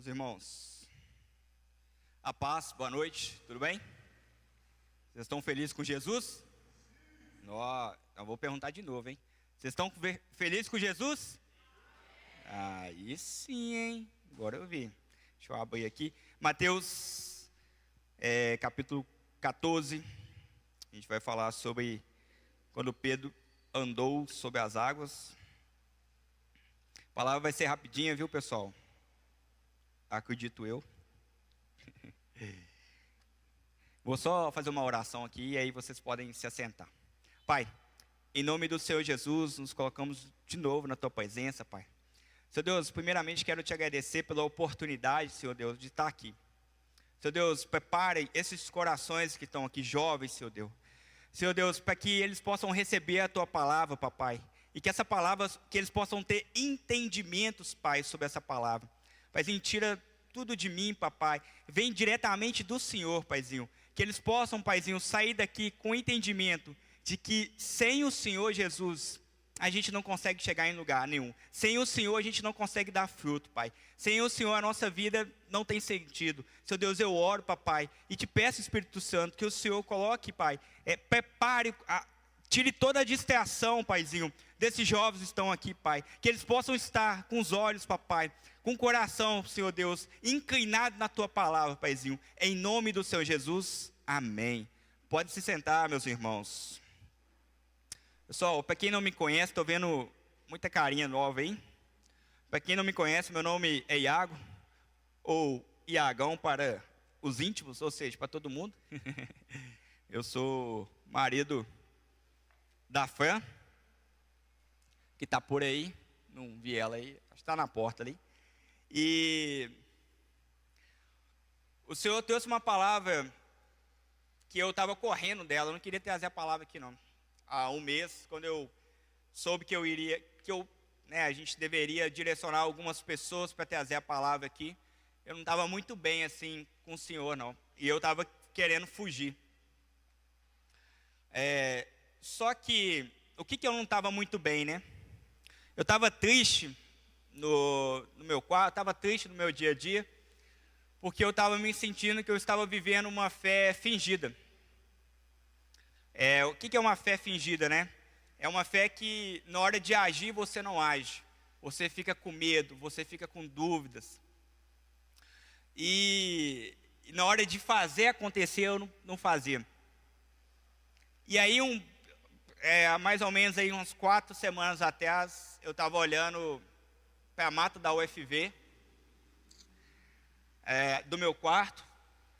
Meus irmãos, a paz, boa noite, tudo bem? Vocês estão felizes com Jesus? Eu vou perguntar de novo, hein? Vocês estão felizes com Jesus? Aí sim, hein? Agora eu vi. Deixa eu abrir aqui. Mateus, capítulo 14. A gente vai falar sobre quando Pedro andou sobre as águas. A palavra vai ser rapidinha, viu, pessoal? Acredito eu. Vou só fazer uma oração aqui e aí vocês podem se assentar. Pai, em nome do Senhor Jesus, nos colocamos de novo na Tua presença, Pai. Senhor Deus, primeiramente quero Te agradecer pela oportunidade, Senhor Deus, de estar aqui. Senhor Deus, prepare esses corações que estão aqui, jovens, Senhor Deus. Senhor Deus, para que eles possam receber a Tua palavra, Papai. E que essa palavra, que eles possam ter entendimentos, Pai, sobre essa palavra. Paizinho, tira tudo de mim, Papai. Vem diretamente do Senhor, Paizinho. Que eles possam, Paizinho, sair daqui com entendimento de que sem o Senhor Jesus, a gente não consegue chegar em lugar nenhum. Sem o Senhor, a gente não consegue dar fruto, Pai. Sem o Senhor, a nossa vida não tem sentido. Senhor Deus, eu oro, Papai, e te peço, Espírito Santo, que o Senhor coloque, Pai, prepare, tire toda a distração, Paizinho, desses jovens que estão aqui, Pai. Que eles possam estar com os olhos, Papai, com o coração, Senhor Deus, inclinado na Tua palavra, Paizinho. Em nome do Senhor Jesus, amém. Pode se sentar, meus irmãos. Pessoal, para quem não me conhece, estou vendo muita carinha nova, hein? Para quem não me conhece, meu nome é Iago, ou Iagão para os íntimos, ou seja, para todo mundo. Eu sou marido da Fran, que está por aí, não vi ela aí, acho que está na porta ali. E o Senhor trouxe uma palavra que eu estava correndo dela, eu não queria trazer a palavra aqui não. Há um mês, quando eu soube que a gente deveria direcionar algumas pessoas para trazer a palavra aqui, eu não estava muito bem assim com o Senhor não, e eu estava querendo fugir. Só que, o que eu não estava muito bem, né? Eu estava triste no meu quarto, estava triste no meu dia a dia, porque eu estava me sentindo que eu estava vivendo uma fé fingida. O que é uma fé fingida, né? É uma fé que na hora de agir você não age. Você fica com medo, você fica com dúvidas. E na hora de fazer acontecer, eu não fazia. E aí, há mais ou menos aí umas 4 semanas atrás, eu estava olhando para a mata da UFV, do meu quarto,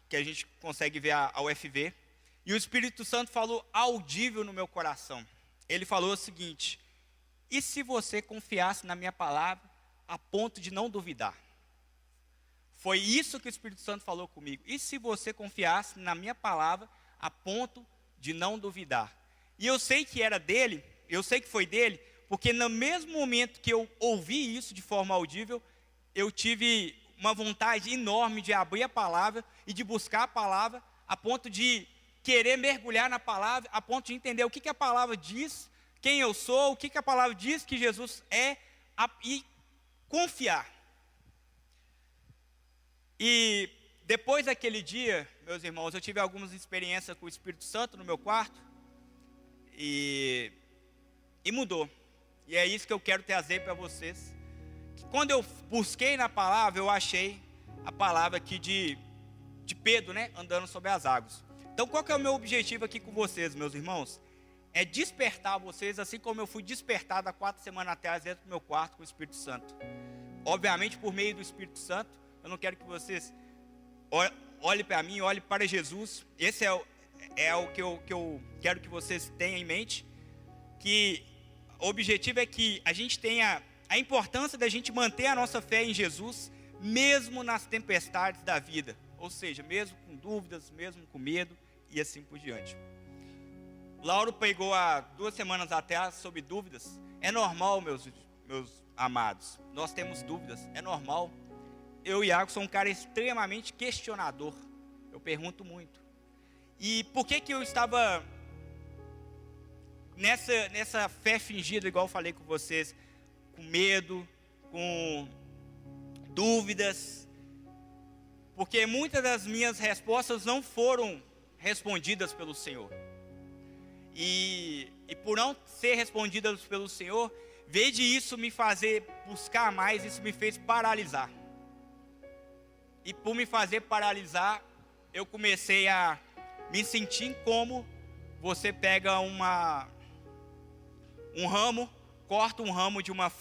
que a gente consegue ver a UFV. E o Espírito Santo falou audível no meu coração. Ele falou o seguinte: e se você confiasse na minha palavra a ponto de não duvidar? Foi isso que o Espírito Santo falou comigo. E se você confiasse na minha palavra a ponto de não duvidar? E eu sei que era dele, eu sei que foi dele, porque no mesmo momento que eu ouvi isso de forma audível, eu tive uma vontade enorme de abrir a palavra e de buscar a palavra a ponto de querer mergulhar na palavra, a ponto de entender o que a palavra diz, quem eu sou, o que a palavra diz que Jesus é, e confiar. E depois daquele dia, meus irmãos, eu tive algumas experiências com o Espírito Santo no meu quarto, e mudou. E é isso que eu quero trazer para vocês. Que quando eu busquei na palavra, eu achei a palavra aqui de Pedro, né, andando sobre as águas. Então, qual que é o meu objetivo aqui com vocês, meus irmãos? É despertar vocês, assim como eu fui despertado há 4 semanas atrás dentro do meu quarto com o Espírito Santo. Obviamente, por meio do Espírito Santo, eu não quero que vocês olhem para mim, olhem para Jesus. Esse é o que eu quero que vocês tenham em mente. Que o objetivo é que a gente tenha a importância da gente manter a nossa fé em Jesus, mesmo nas tempestades da vida. Ou seja, mesmo com dúvidas, mesmo com medo, e assim por diante. Lauro pregou há 2 semanas atrás sobre dúvidas. É normal, meus amados. Nós temos dúvidas, é normal. Eu e Iago sou um cara extremamente questionador. Eu pergunto muito. E por que eu estava nessa fé fingida, igual eu falei com vocês, com medo, com dúvidas? Porque muitas das minhas respostas não foram respondidas pelo Senhor. E por não ser respondidas pelo Senhor, em vez de isso me fazer buscar mais, isso me fez paralisar. E por me fazer paralisar, eu comecei a me sentir como você pega um ramo, corta um ramo de uma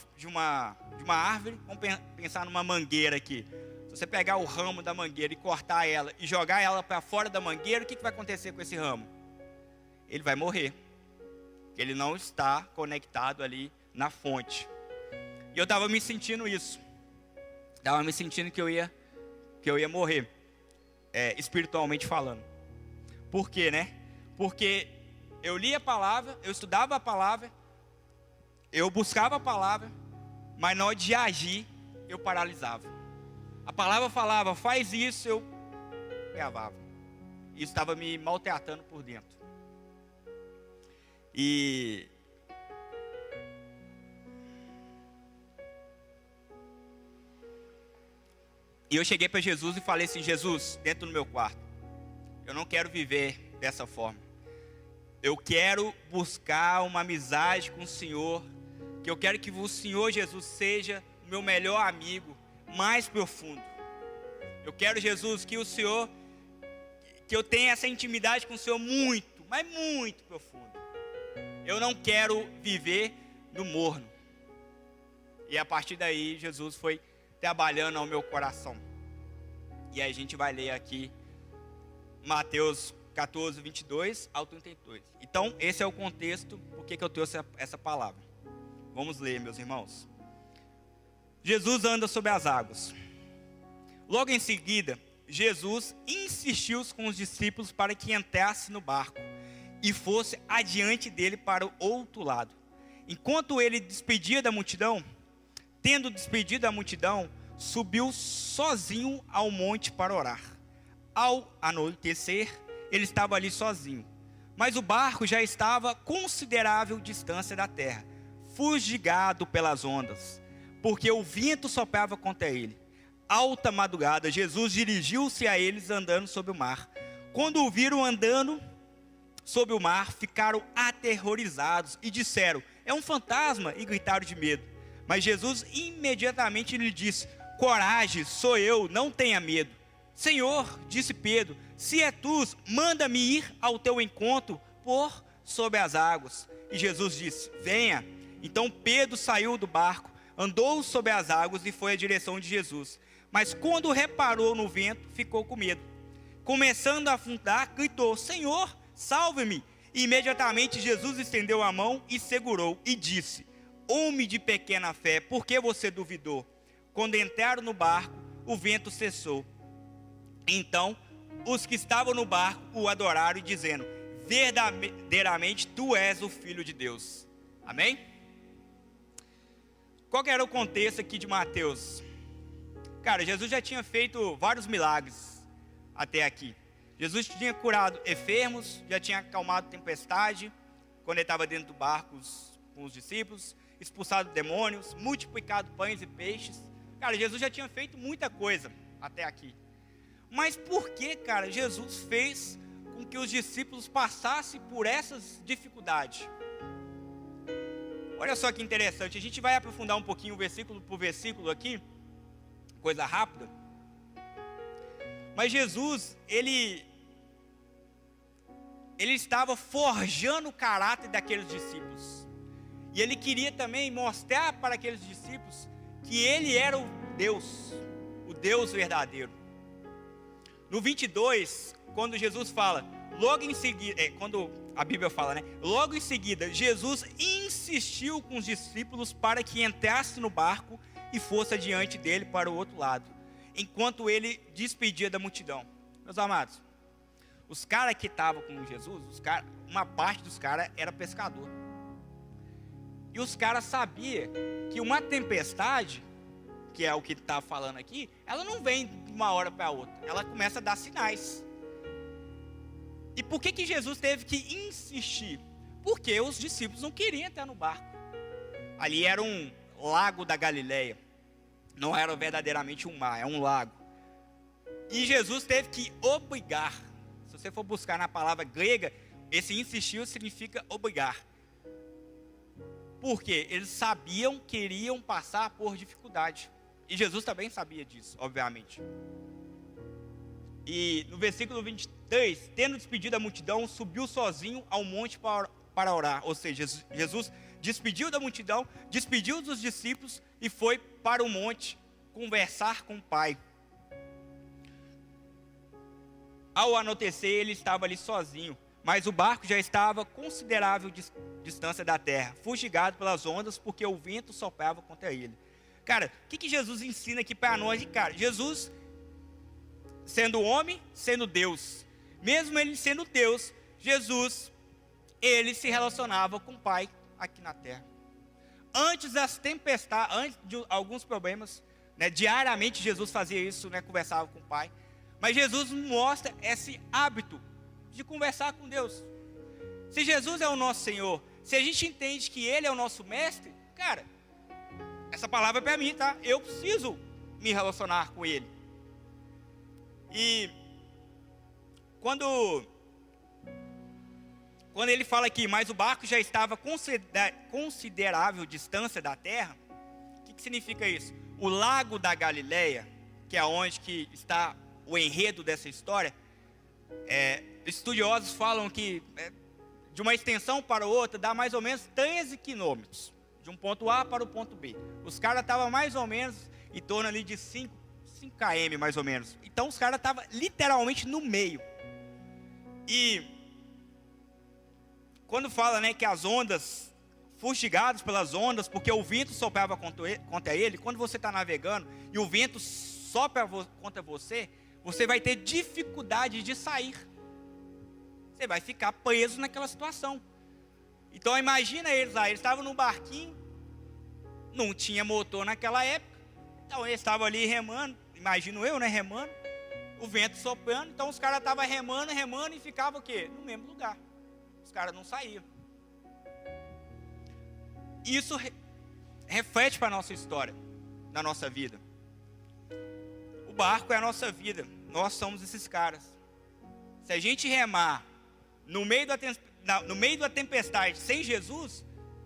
árvore. Vamos pensar numa mangueira aqui. Se você pegar o ramo da mangueira e cortar ela e jogar ela para fora da mangueira, o que vai acontecer com esse ramo? Ele vai morrer. Ele não está conectado ali na fonte. E eu estava me sentindo isso. Estava me sentindo que eu ia morrer, espiritualmente falando. Por quê, né? Porque eu lia a palavra, eu estudava a palavra, eu buscava a palavra, mas na hora de agir, eu paralisava. A palavra falava, faz isso, eu travava. Isso estava me maltratando por dentro. E eu cheguei para Jesus e falei assim, Jesus, dentro do meu quarto, eu não quero viver dessa forma. Eu quero buscar uma amizade com o Senhor, que eu quero que o Senhor Jesus seja o meu melhor amigo, mais profundo. Eu quero, Jesus, que o Senhor, que eu tenha essa intimidade com o Senhor muito, mas muito profundo. Eu não quero viver no morno. E a partir daí, Jesus foi trabalhando ao meu coração. E aí a gente vai ler aqui Mateus 14, 22 ao 32. Então, esse é o contexto, por que eu trouxe essa palavra. Vamos ler, meus irmãos. Jesus anda sobre as águas. Logo em seguida, Jesus insistiu com os discípulos para que entrasse no barco e fosse adiante dele para o outro lado. Enquanto ele despedia da multidão, tendo despedido a multidão, subiu sozinho ao monte para orar. Ao anoitecer, ele estava ali sozinho, mas o barco já estava a considerável distância da terra, fustigado pelas ondas, porque o vento soprava contra ele. Alta madrugada, Jesus dirigiu-se a eles andando sobre o mar. Quando o viram andando sobre o mar, ficaram aterrorizados e disseram, é um fantasma, e gritaram de medo. Mas Jesus imediatamente lhe disse, coragem, sou eu, não tenha medo. Senhor, disse Pedro, se é tu, manda-me ir ao teu encontro por sobre as águas. E Jesus disse, venha. Então Pedro saiu do barco, andou sobre as águas e foi à direção de Jesus. Mas quando reparou no vento, ficou com medo. Começando a afundar, gritou, Senhor, salve-me. E imediatamente Jesus estendeu a mão e segurou e disse, homem de pequena fé, por que você duvidou? Quando entraram no barco, o vento cessou. Então, os que estavam no barco o adoraram, dizendo, verdadeiramente tu és o Filho de Deus. Amém? Qual que era o contexto aqui de Mateus? Cara, Jesus já tinha feito vários milagres até aqui. Jesus tinha curado enfermos, já tinha acalmado tempestade, quando ele estava dentro do barco com os discípulos, expulsado demônios, multiplicado pães e peixes. Cara, Jesus já tinha feito muita coisa até aqui. Mas por que, cara, Jesus fez com que os discípulos passassem por essas dificuldades? Olha só que interessante, a gente vai aprofundar um pouquinho versículo por versículo aqui, coisa rápida. Mas Jesus, ele estava forjando o caráter daqueles discípulos. E ele queria também mostrar para aqueles discípulos que ele era o Deus verdadeiro. No 22, quando Jesus fala, logo em seguida, quando a Bíblia fala, né? Logo em seguida, Jesus insistiu com os discípulos para que entrasse no barco e fosse adiante dele para o outro lado, enquanto ele despedia da multidão. Meus amados, os caras que estavam com Jesus, uma parte dos caras era pescador. E os caras sabiam que uma tempestade, que é o que está falando aqui, ela não vem de uma hora para outra, ela começa a dar sinais. E por que Jesus teve que insistir? Porque os discípulos não queriam entrar no barco. Ali era um lago da Galileia, não era verdadeiramente um mar, é um lago. E Jesus teve que obrigar. Se você for buscar na palavra grega, esse insistiu significa obrigar. Por quê? Eles sabiam que iriam passar por dificuldade. E Jesus também sabia disso, obviamente. E no versículo 23, tendo despedido a multidão, subiu sozinho ao monte para orar. Ou seja, Jesus despediu da multidão, despediu dos discípulos e foi para o monte conversar com o Pai. Ao anoitecer, ele estava ali sozinho, mas o barco já estava a considerável distância da terra, fustigado pelas ondas, porque o vento soprava contra ele. Cara, o que Jesus ensina aqui para nós? Cara, Jesus, sendo homem, sendo Deus, mesmo ele sendo Deus, Jesus, ele se relacionava com o Pai aqui na terra. Antes das tempestades, antes de alguns problemas, né, diariamente Jesus fazia isso, né, conversava com o Pai. Mas Jesus mostra esse hábito de conversar com Deus. Se Jesus é o nosso Senhor, se a gente entende que Ele é o nosso mestre, cara, essa palavra é para mim, tá? Eu preciso me relacionar com Ele. E quando ele fala aqui, mas o barco já estava a considerável distância da terra, o que significa isso? O lago da Galileia, que é onde que está o enredo dessa história, estudiosos falam que de uma extensão para outra dá mais ou menos 13 quilômetros, de um ponto A para o ponto B. Os caras estavam mais ou menos em torno ali de 5 km mais ou menos. Então os caras estavam literalmente no meio. E quando fala, né, que as ondas, fustigados pelas ondas, porque o vento soprava contra ele, quando você está navegando e o vento sopra contra você, você vai ter dificuldade de sair. Você vai ficar preso naquela situação. Então imagina eles lá, eles estavam num barquinho, não tinha motor naquela época, então eles estavam ali remando, imagino eu, né, remando, o vento soprando, então os caras estavam remando e ficavam o quê? No mesmo lugar. Os caras não saíam. Isso reflete para a nossa história, na nossa vida. O barco é a nossa vida, nós somos esses caras. Se a gente remar no meio da tempestade sem Jesus,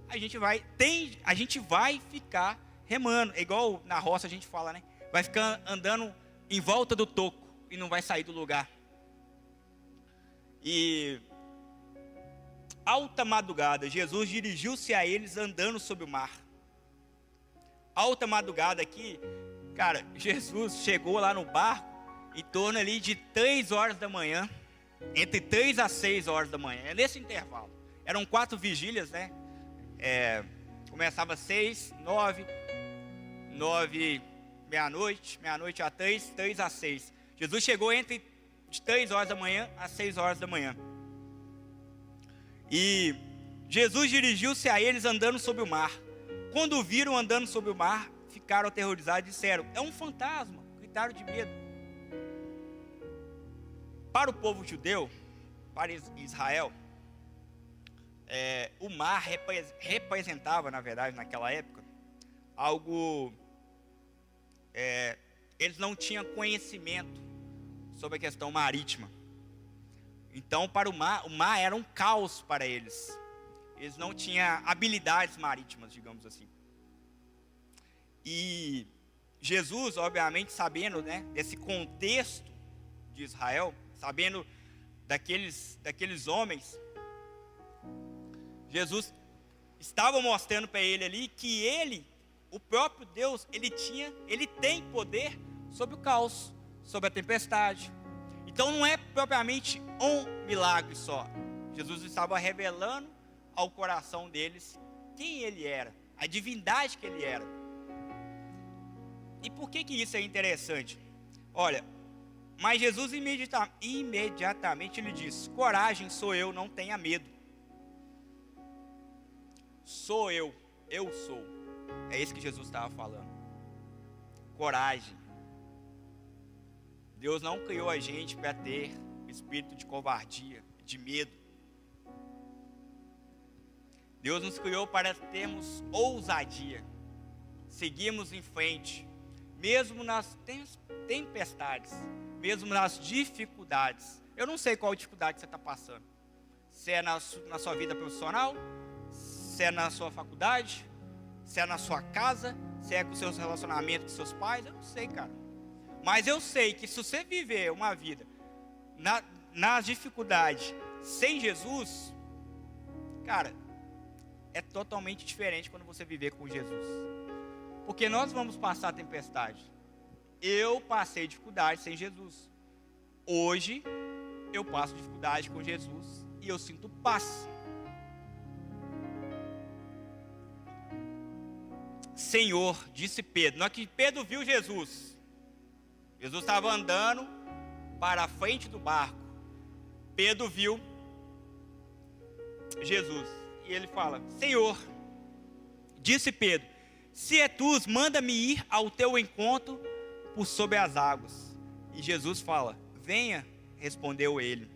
a gente vai ficar remando. É igual na roça a gente fala, né? Vai ficar andando em volta do toco e não vai sair do lugar. E alta madrugada, Jesus dirigiu-se a eles andando sobre o mar. Alta madrugada aqui, cara, Jesus chegou lá no barco em torno ali de 3 horas da manhã, entre 3 a 6 horas da manhã, é nesse intervalo. Eram 4 vigílias, né? Começava 6, 9, meia-noite a 3, 3 a 6. Jesus chegou entre de 3 horas da manhã a 6 horas da manhã. E Jesus dirigiu-se a eles andando sobre o mar. Quando o viram andando sobre o mar, ficaram aterrorizados e disseram: é um fantasma, gritaram de medo. Para o povo judeu, para Israel, o mar representava, na verdade, naquela época, algo... eles não tinham conhecimento sobre a questão marítima. Então, para o mar era um caos para eles. Eles não tinham habilidades marítimas, digamos assim. E Jesus, obviamente, sabendo, né, desse contexto de Israel, sabendo daqueles homens, Jesus estava mostrando para ele ali que ele, o próprio Deus, ele tem poder sobre o caos, sobre a tempestade. Então não é propriamente um milagre só. Jesus estava revelando ao coração deles quem ele era, a divindade que ele era. E por que isso é interessante? Olha, mas Jesus imediatamente lhe disse: coragem, sou eu, não tenha medo. Sou eu sou. É isso que Jesus estava falando. Coragem. Deus não criou a gente para ter espírito de covardia, de medo. Deus nos criou para termos ousadia, seguirmos em frente, mesmo nas tempestades, mesmo nas dificuldades. Eu não sei qual dificuldade você está passando. Se é na sua vida profissional, se é na sua faculdade, se é na sua casa, se é com seus relacionamentos com seus pais, eu não sei, cara. Mas eu sei que se você viver uma vida nas dificuldades sem Jesus, cara, é totalmente diferente quando você viver com Jesus. Porque nós vamos passar tempestade. Eu passei dificuldade sem Jesus. Hoje, eu passo dificuldade com Jesus e eu sinto paz. Senhor, disse Pedro. Na hora que Pedro viu Jesus, Jesus estava andando para a frente do barco. Pedro viu Jesus e ele fala: Senhor, disse Pedro, se é tu, manda-me ir ao teu encontro por sobre as águas. E Jesus fala: venha, respondeu ele.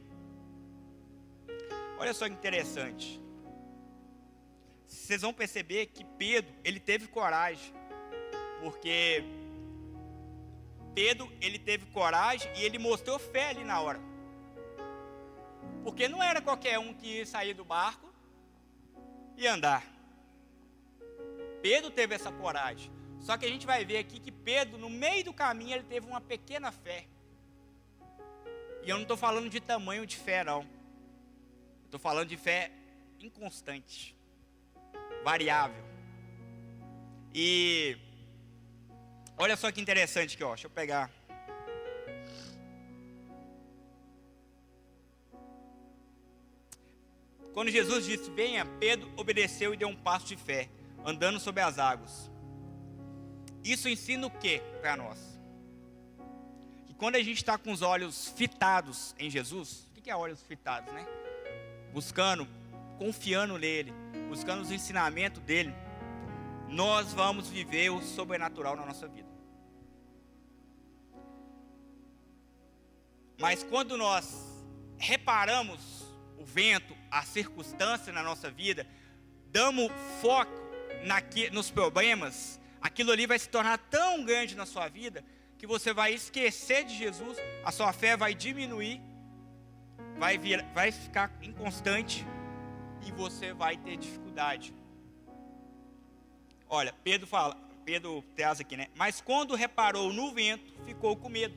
Olha só que interessante. Vocês vão perceber que Pedro, ele teve coragem, porque Pedro, ele teve coragem e ele mostrou fé ali na hora. Porque não era qualquer um que ia sair do barco e andar. Pedro teve essa coragem. Só que a gente vai ver aqui que Pedro, no meio do caminho, ele teve uma pequena fé. E eu não estou falando de tamanho de fé, não. Estou falando de fé inconstante, variável. E olha só que interessante aqui, ó. Deixa eu pegar. Quando Jesus disse: venha, Pedro obedeceu e deu um passo de fé, andando sobre as águas. Isso ensina o que para nós? Que quando a gente está com os olhos fitados em Jesus, o que é olhos fitados, né? Buscando, confiando nele, buscando os ensinamentos dele, nós vamos viver o sobrenatural na nossa vida. Mas quando nós reparamos o vento, a circunstância na nossa vida, damos foco nos problemas, aquilo ali vai se tornar tão grande na sua vida, que você vai esquecer de Jesus, a sua fé vai diminuir, vai ficar inconstante, e você vai ter dificuldade. Olha, Pedro traz aqui, né? Mas quando reparou no vento, ficou com medo.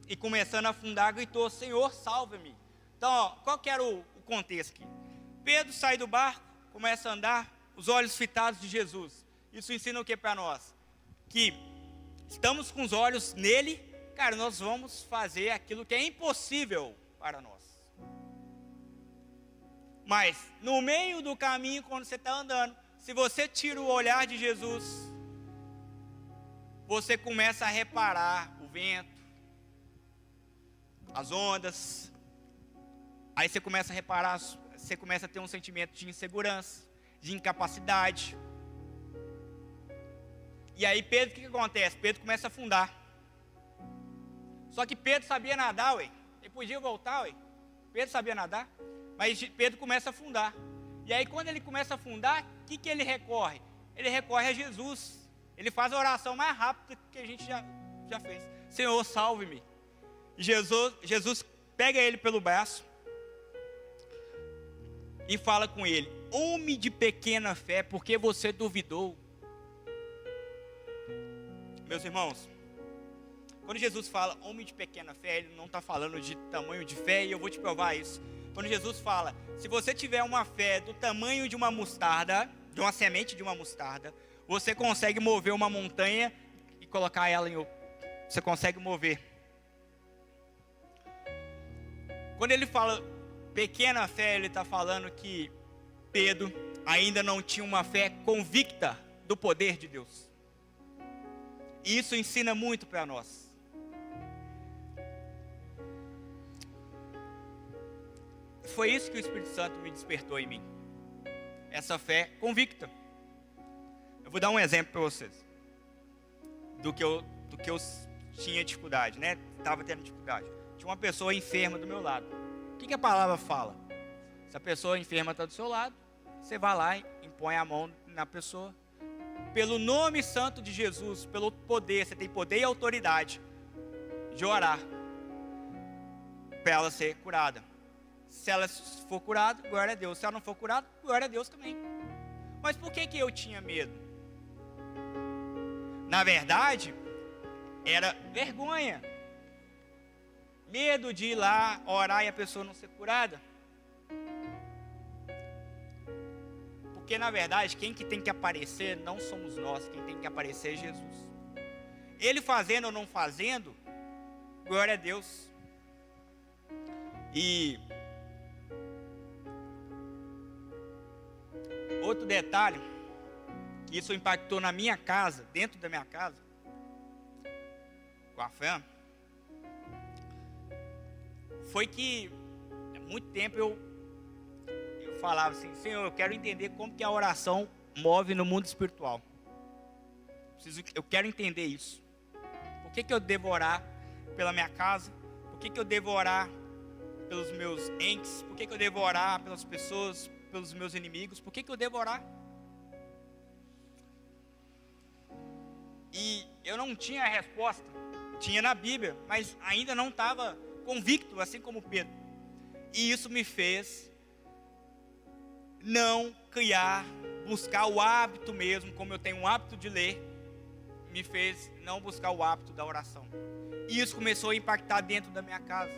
E começando a afundar, gritou: Senhor, salva-me. Então, ó, qual que era o contexto aqui? Pedro sai do barco, começa a andar, os olhos fitados de Jesus. Isso ensina o que para nós? Que estamos com os olhos nele, cara, nós vamos fazer aquilo que é impossível para nós. Mas, no meio do caminho, quando você está andando, se você tira o olhar de Jesus, você começa a reparar o vento, as ondas. Aí você começa a reparar, você começa a ter um sentimento de insegurança, de incapacidade. E aí Pedro, o que acontece? Pedro começa a afundar. Só que Pedro sabia nadar, ué. Ele podia voltar, ué. Pedro sabia nadar. Mas Pedro começa a afundar. E aí quando ele começa a afundar, o que ele recorre? Ele recorre a Jesus. Ele faz a oração mais rápida que a gente já fez. Senhor, salve-me. E Jesus pega ele pelo braço e fala com ele: homem de pequena fé, porque você duvidou? Meus irmãos, quando Jesus fala homem de pequena fé, ele não está falando de tamanho de fé, e eu vou te provar isso. Quando Jesus fala, se você tiver uma fé do tamanho de uma mostarda, de uma semente de uma mostarda, você consegue mover uma montanha e colocar ela você consegue mover. Quando ele fala pequena fé, ele está falando que Pedro ainda não tinha uma fé convicta do poder de Deus. E isso ensina muito para nós. Foi isso que o Espírito Santo me despertou em mim. Essa fé convicta. Eu vou dar um exemplo para vocês. Do que eu tinha dificuldade, né? Estava tendo dificuldade. Tinha uma pessoa enferma do meu lado. O que a palavra fala? Se a pessoa enferma está do seu lado, você vai lá e impõe a mão na pessoa. Pelo nome santo de Jesus, pelo poder, você tem poder e autoridade. de orar para ela ser curada. Se ela for curada, glória a Deus. Se ela não for curada, glória a Deus também. Mas por que eu tinha medo? Na verdade, era vergonha. Medo de ir lá orar e a pessoa não ser curada. Porque na verdade, quem que tem que aparecer não somos nós, quem tem que aparecer é Jesus. Ele fazendo ou não fazendo, glória a Deus. E outro detalhe, que isso impactou na minha casa, dentro da minha casa, com a fé, foi que há muito tempo eu falava assim: Senhor, eu quero entender como que a oração move no mundo espiritual. Eu quero entender isso. Por que eu devo orar pela minha casa? Por que eu devo orar pelos meus entes? Por que eu devo orar pelas pessoas, pelos meus inimigos? Por que eu devo orar? E eu não tinha a resposta. Tinha na Bíblia, mas ainda não estava convicto, assim como Pedro. E isso me fez não buscar o hábito mesmo, como eu tenho um hábito de ler, me fez não buscar o hábito da oração. E isso começou a impactar dentro da minha casa.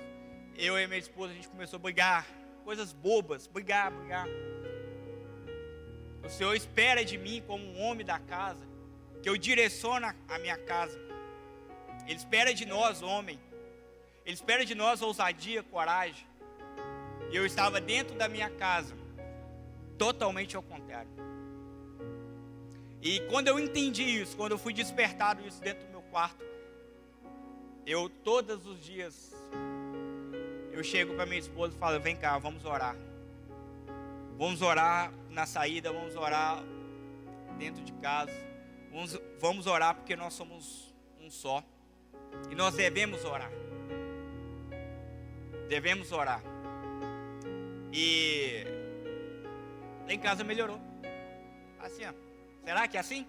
Eu e minha esposa, a gente começou a brigar, coisas bobas, brigar. O Senhor espera de mim, como um homem da casa, que eu direcione a minha casa. Ele espera de nós, homem. Ele espera de nós ousadia, coragem. E eu estava dentro da minha casa, totalmente ao contrário. E quando eu entendi isso, quando eu fui despertado isso dentro do meu quarto, eu todos os dias, eu chego para minha esposa e falo: vem cá, vamos orar. Vamos orar na saída, vamos orar dentro de casa. Vamos orar porque nós somos um só. E nós devemos orar. Devemos orar. E lá em casa melhorou. Assim, ó. Será que é assim?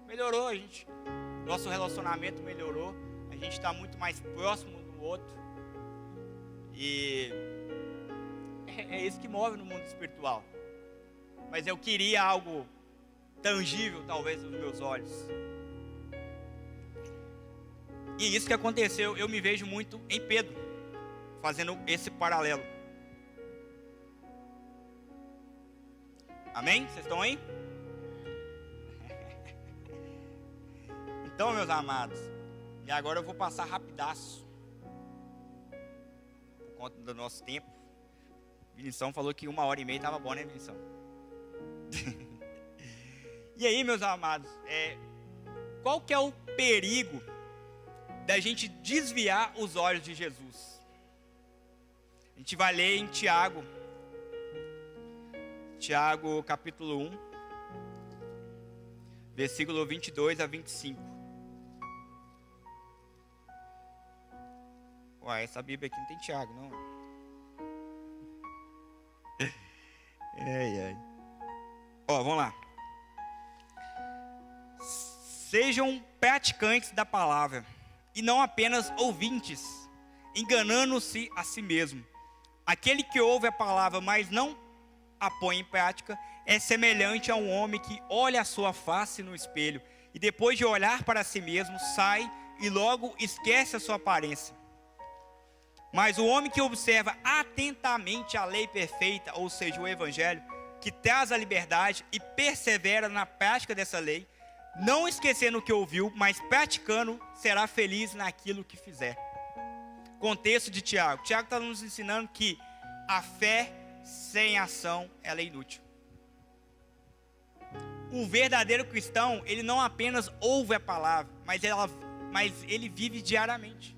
Melhorou, nosso relacionamento melhorou. A gente está muito mais próximo do outro. E é isso que move no mundo espiritual. Mas eu queria algo tangível, talvez, nos meus olhos. E isso que aconteceu, eu me vejo muito em Pedro, fazendo esse paralelo. Amém? Vocês estão aí? Então, meus amados, e agora eu vou passar rapidaço, por conta do nosso tempo. Vinição falou que 1h30 estava bom, né, Vinição? E aí, meus amados, qual que é o perigo da gente desviar os olhos de Jesus? A gente vai ler em Tiago capítulo 1, versículo 22 a 25. Ué, essa Bíblia aqui não tem Tiago, não. Ó, vamos lá. Sejam praticantes da palavra e não apenas ouvintes, enganando-se a si mesmo. Aquele que ouve a palavra, mas não a põe em prática, é semelhante a um homem que olha a sua face no espelho e depois de olhar para si mesmo, sai e logo esquece a sua aparência. Mas o homem que observa atentamente a lei perfeita, ou seja, o Evangelho, que traz a liberdade e persevera na prática dessa lei, não esquecendo o que ouviu, mas praticando, será feliz naquilo que fizer. Contexto de Tiago. Tiago está nos ensinando que a fé sem ação, ela é inútil. O verdadeiro cristão, ele não apenas ouve a palavra, mas ele vive diariamente.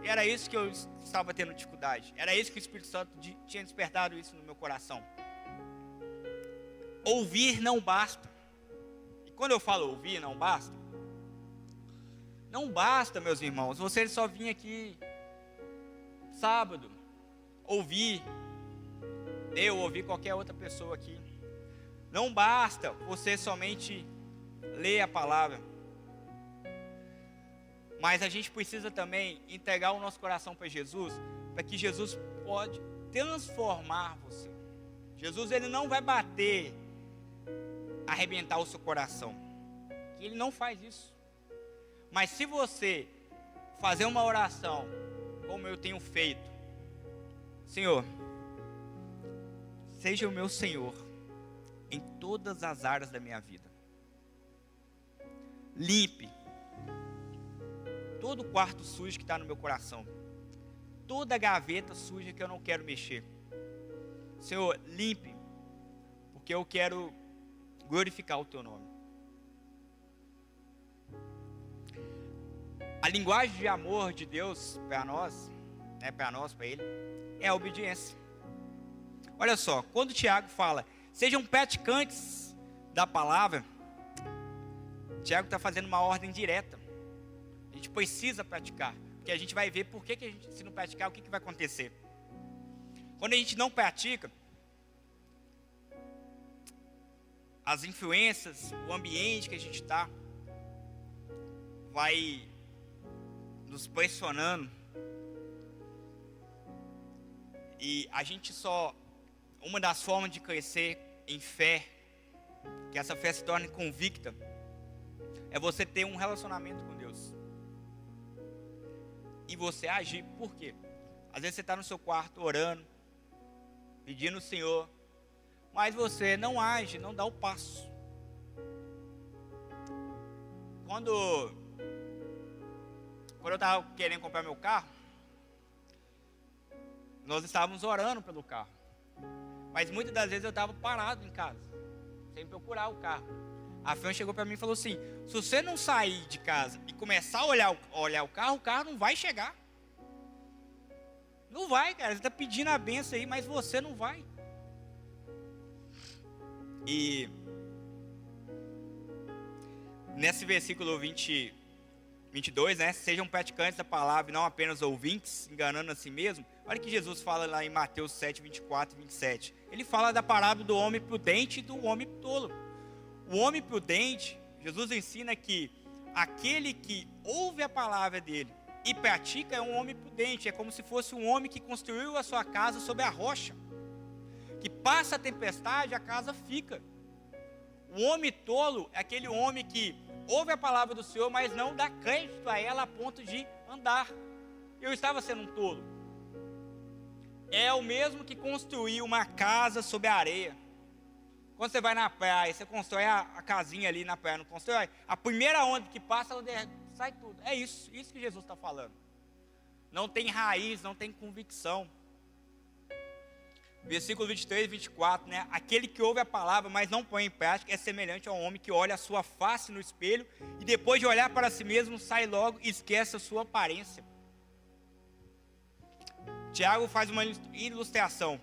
E era isso que eu estava tendo dificuldade. Era isso que o Espírito Santo tinha despertado isso no meu coração. Ouvir não basta. E quando eu falo ouvir não basta, não basta, meus irmãos, você só vir aqui sábado, ouvir, eu ouvir qualquer outra pessoa aqui. Não basta você somente ler a palavra. Mas a gente precisa também entregar o nosso coração para Jesus, para que Jesus pode transformar você. Jesus, ele não vai bater, arrebentar o seu coração. Ele não faz isso. Mas se você fazer uma oração, como eu tenho feito, Senhor, seja o meu Senhor em todas as áreas da minha vida. Limpe todo o quarto sujo que está no meu coração, toda a gaveta suja que eu não quero mexer. Senhor, limpe, porque eu quero glorificar o teu nome. A linguagem de amor de Deus para nós, para Ele, é a obediência. Olha só, quando o Tiago fala, sejam praticantes da palavra, Tiago está fazendo uma ordem direta. A gente precisa praticar, porque a gente vai ver por que a gente, se não praticar, o que vai acontecer. Quando a gente não pratica, as influências, o ambiente que a gente está, vai nos pressionando. E a gente só, uma das formas de crescer em fé, que essa fé se torne convicta, é você ter um relacionamento com Deus. E você agir. Por quê? Às vezes você está no seu quarto orando, pedindo ao Senhor, mas você não age, não dá o passo. Quando eu estava querendo comprar meu carro, nós estávamos orando pelo carro. Mas muitas das vezes eu estava parado em casa, sem procurar o carro. A Fran chegou para mim e falou assim, se você não sair de casa e começar a olhar o carro não vai chegar. Não vai, cara, você está pedindo a benção aí, mas você não vai. E nesse versículo 22, né? Sejam praticantes da palavra e não apenas ouvintes, enganando a si mesmo. Olha o que Jesus fala lá em Mateus 7, 24 e 27. Ele fala da parábola do homem prudente e do homem tolo. O homem prudente, Jesus ensina que aquele que ouve a palavra dele e pratica é um homem prudente. É como se fosse um homem que construiu a sua casa sobre a rocha. Que passa a tempestade, a casa fica. O homem tolo é aquele homem que ouve a palavra do Senhor, mas não dá crédito a ela a ponto de andar. Eu estava sendo um tolo. É o mesmo que construir uma casa sobre a areia. Quando você vai na praia, você constrói a casinha ali na praia, não constrói? A primeira onda que passa, ela sai tudo. É isso que Jesus está falando. Não tem raiz, não tem convicção. Versículo 23 e 24, né? Aquele que ouve a palavra, mas não põe em prática, é semelhante ao homem que olha a sua face no espelho e depois de olhar para si mesmo, sai logo e esquece a sua aparência. Tiago faz uma ilustração.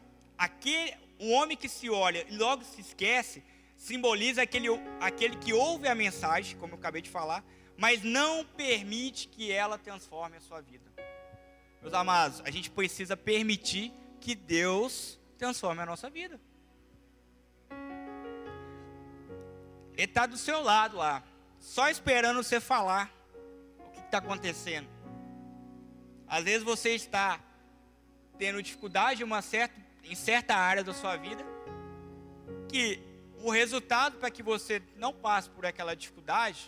O homem que se olha e logo se esquece, simboliza aquele que ouve a mensagem, como eu acabei de falar, mas não permite que ela transforme a sua vida. Meus amados, a gente precisa permitir que Deus transforme a nossa vida. Ele está do seu lado lá, só esperando você falar o que está acontecendo. Às vezes você está tendo dificuldade em certa área da sua vida, que o resultado para que você não passe por aquela dificuldade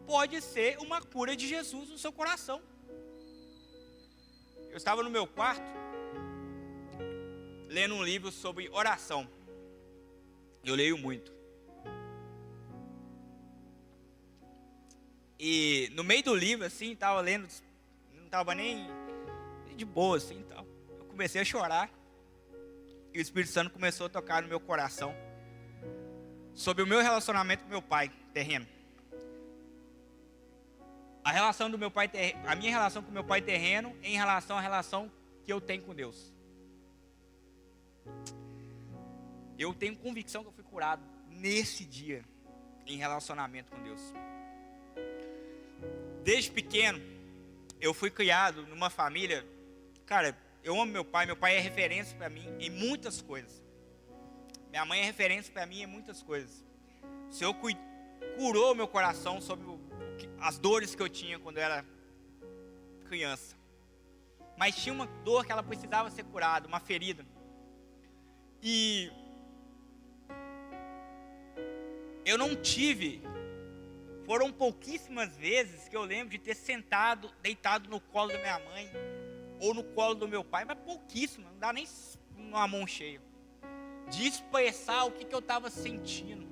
pode ser uma cura de Jesus no seu coração. Eu estava no meu quarto lendo um livro sobre oração. Eu leio muito. E no meio do livro, assim, estava lendo, não estava nem de boa, assim, tal. Eu comecei a chorar. E o Espírito Santo começou a tocar no meu coração sobre o meu relacionamento com meu pai terreno. A minha relação com meu pai terreno em relação à relação que eu tenho com Deus. Eu tenho convicção que eu fui curado nesse dia em relacionamento com Deus. Desde pequeno, eu fui criado numa família, cara, eu amo meu pai é referência para mim em muitas coisas. Minha mãe é referência para mim em muitas coisas. O Senhor curou meu coração sobre o as dores que eu tinha quando eu era criança. Mas tinha uma dor que ela precisava ser curada, uma ferida. E eu não tive, foram pouquíssimas vezes que eu lembro de ter sentado, deitado no colo da minha mãe, ou no colo do meu pai, mas pouquíssimo, não dá nem uma mão cheia, de expressar o que eu estava sentindo,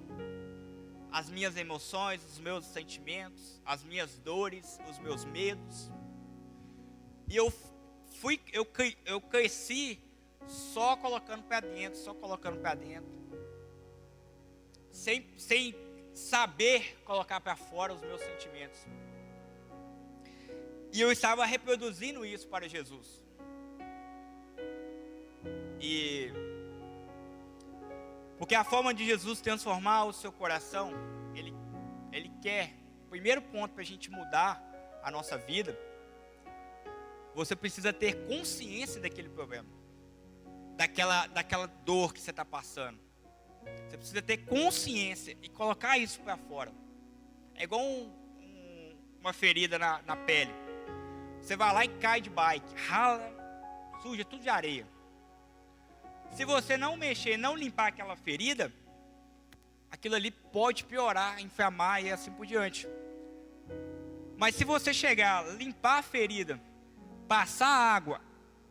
as minhas emoções, os meus sentimentos, as minhas dores, os meus medos. E eu cresci só colocando para dentro, sem saber colocar para fora os meus sentimentos. E eu estava reproduzindo isso para Jesus. Porque a forma de Jesus transformar o seu coração, Ele quer, primeiro ponto para a gente mudar a nossa vida, você precisa ter consciência daquele problema, daquela dor que você está passando. Você precisa ter consciência e colocar isso para fora. É igual uma ferida na pele. Você vai lá e cai de bike, rala, suja tudo de areia. Se você não mexer, não limpar aquela ferida, aquilo ali pode piorar, inflamar e assim por diante. Mas se você chegar, limpar a ferida, passar água,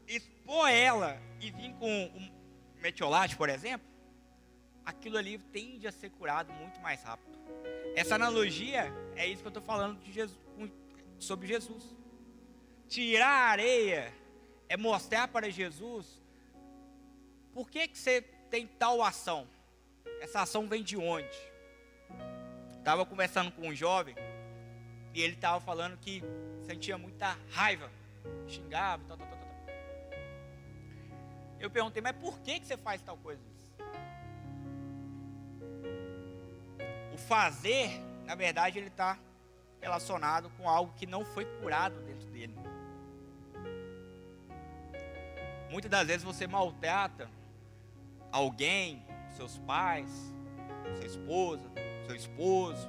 expor ela e vir com um metiolate, por exemplo, aquilo ali tende a ser curado muito mais rápido. Essa analogia é isso que eu estou falando sobre Jesus. Tirar a areia é mostrar para Jesus por que você tem tal ação. Essa ação vem de onde? Estava conversando com um jovem e ele estava falando que sentia muita raiva, xingava, tal. Eu perguntei, mas por que você faz tal coisa? O fazer, na verdade, ele está relacionado com algo que não foi curado dentro dele. Muitas das vezes você maltrata alguém, seus pais, sua esposa, seu esposo,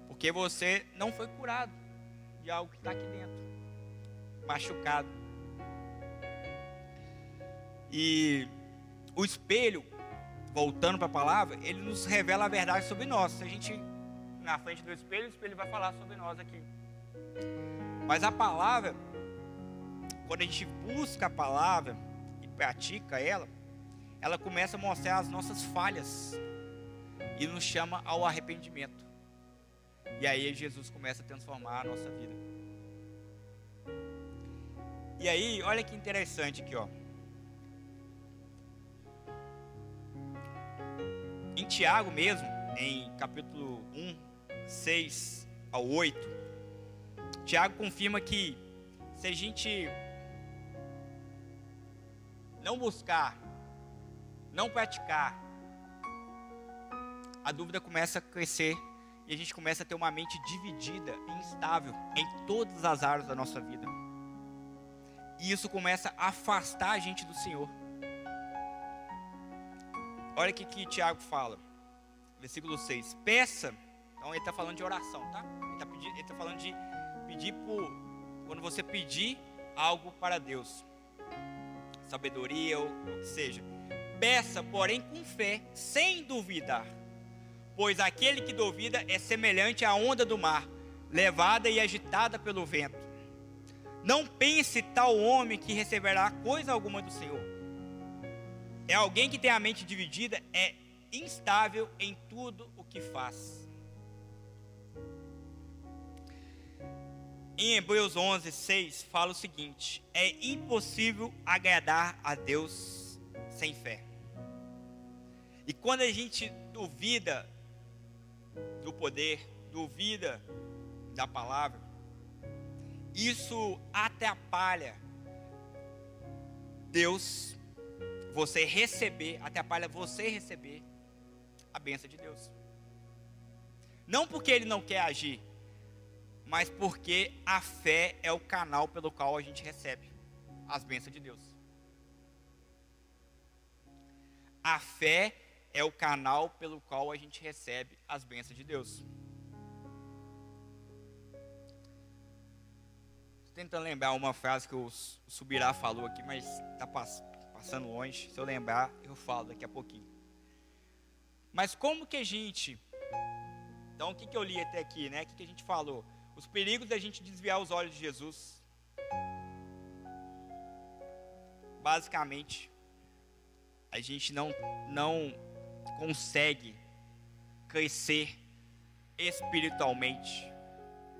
porque você não foi curado de algo que está aqui dentro, machucado. E o espelho, voltando para a palavra, ele nos revela a verdade sobre nós. Se a gente, na frente do espelho, o espelho vai falar sobre nós aqui. Mas a palavra, quando a gente busca a palavra e pratica ela começa a mostrar as nossas falhas e nos chama ao arrependimento. E aí Jesus começa a transformar a nossa vida. E aí, olha que interessante aqui, ó. Em Tiago mesmo, em capítulo 1, 6 ao 8, Tiago confirma que se a gente não buscar, não praticar, a dúvida começa a crescer e a gente começa a ter uma mente dividida e instável em todas as áreas da nossa vida. E isso começa a afastar a gente do Senhor. Olha o que Tiago fala, versículo 6. Peça, então ele está falando de oração, tá? Ele está falando de pedir quando você pedir algo para Deus, sabedoria ou o que seja. Peça, porém, com fé, sem duvidar, pois aquele que duvida é semelhante à onda do mar, levada e agitada pelo vento. Não pense tal homem que receberá coisa alguma do Senhor. É alguém que tem a mente dividida, é instável em tudo o que faz. Em Hebreus 11, 6, fala o seguinte: é impossível agradar a Deus sem fé. E quando a gente duvida do poder, duvida da palavra, isso atrapalha Deus, atrapalha você receber a bênção de Deus. Não porque Ele não quer agir, mas porque a fé é o canal pelo qual a gente recebe as bênçãos de Deus. A fé é o canal pelo qual a gente recebe as bênçãos de Deus. tentando lembrar uma frase que o Subirá falou aqui, mas está passando longe. Se eu lembrar, eu falo daqui a pouquinho. Mas como que a gente... Então, o que eu li até aqui, né? O que a gente falou? Os perigos da gente desviar os olhos de Jesus. Basicamente, a gente não consegue crescer espiritualmente.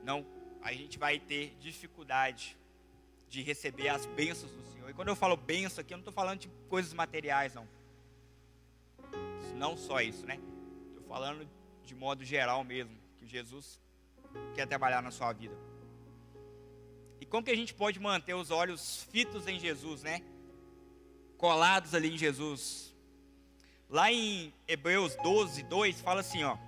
Não, a gente vai ter dificuldade de receber as bênçãos do Senhor. E quando eu falo bênção aqui, eu não estou falando de coisas materiais, não. Não só isso, né? Estou falando de modo geral mesmo, que Jesus quer trabalhar na sua vida. E como que a gente pode manter os olhos fitos em Jesus, né? Colados ali em Jesus. Lá em Hebreus 12, 2, fala assim, ó.